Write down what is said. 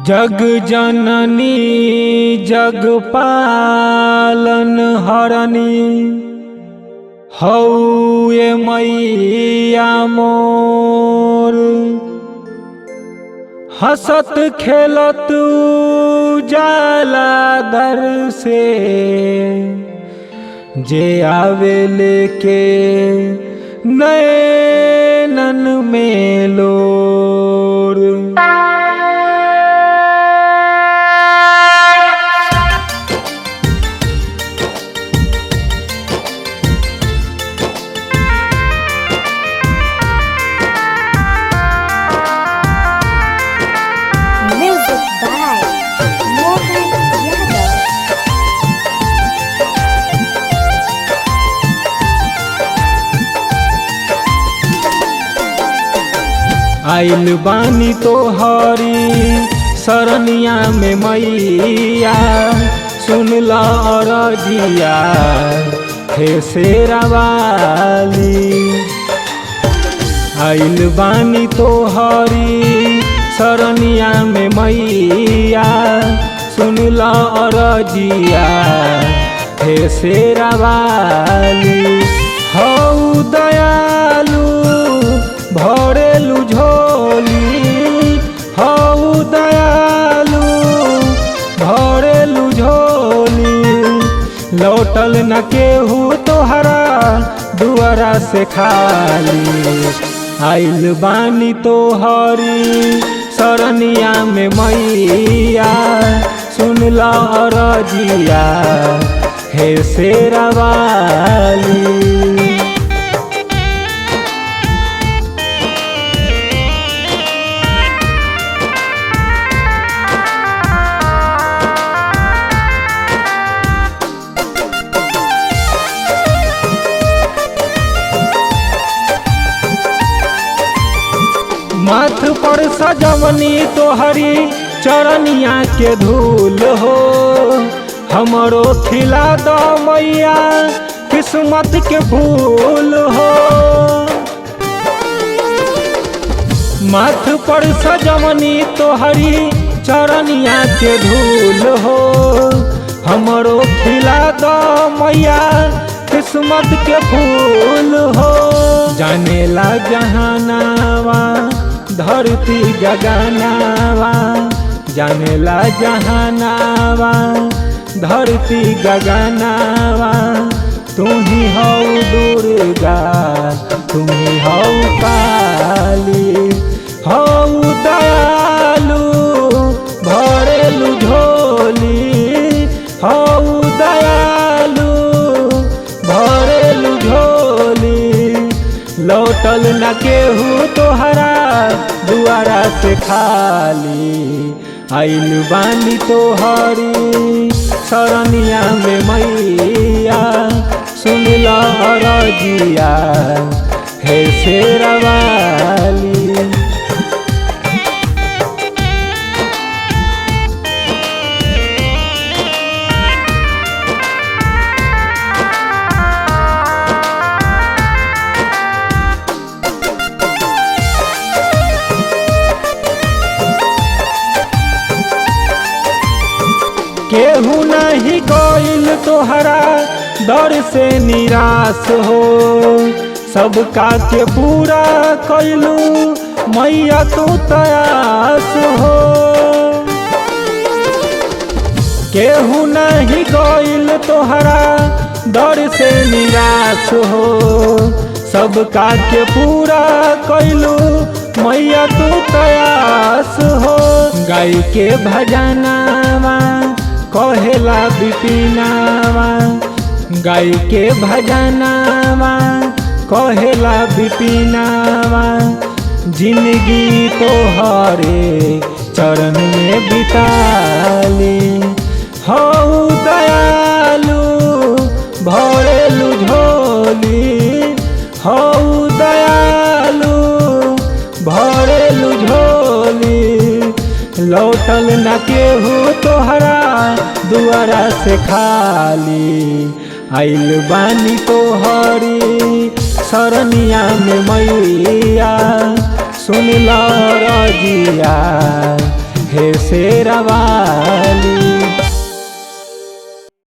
जग जननी जग पालन हरनी हऊ ये मैया मोर। हसत खेलत जाला दर से जे आवे लेके नैनन में लोर। Music by Mohan Yadav. आइल बानी तोहरी सरनिया में मैया, सुनला अरजिया हे शेरा वाली। आइल बानी तोहरी सरनिया में मैया, सुनला अरजिया हे शेरा वाली। हऊ दयालु भरेलु झोली, हऊ दयालु भरेलु झोली। लौटल न केहू तोहरा दुआरा से खाली। आइल बानी तोहरी सरनिया में मैया, सुनला अरजिया हे शेरा वाली। माथ पर सजवनी तोहरी चरनिया के धूल हो, हमरो खिला दो मैया किस्मत के फूल हो। माथ पर सजवनी तोहरी चरनिया के धूल हो, हमरो खिला दो मैया किस्मत के फूल हो। जानेला जहानावा धरती गगनावा, जानेला जहानावा धरती गगनावा। तुम्ही हऊ दुर्गा तुम्ही हऊ काली, हऊ दयालु भरेलु झोली, हऊ दयालु भरेलु झोली। लौटल न केहू तोहरा दुआरा से खाली। आइल बानी तोहरी सरनिया में मैया, सुनला अरजिया हे शेरा वाली। केहू नहीं गइल तोहरा दर से निराश हो, सबका के पूरा कैलू मैया तू तयास हो। केहू नहीं गइल तोहरा दर से निराश हो, सबका के पूरा कैलू मैया तू तयास हो। गाय के भजनावा कहेला बिपिनावा, गाय के भजनावा कहेला बिपिनावा। जिंदगी तोहरे चरण में बिताली, हऊ दयालु भरेलु झोली, हऊ दयालु भरेलु झोली। लौटल न केहू तोहरा दुआरा से खाली। आइल बानी तोहरी सरनिया में मैया, सुनला रजिया हे शेरवाली।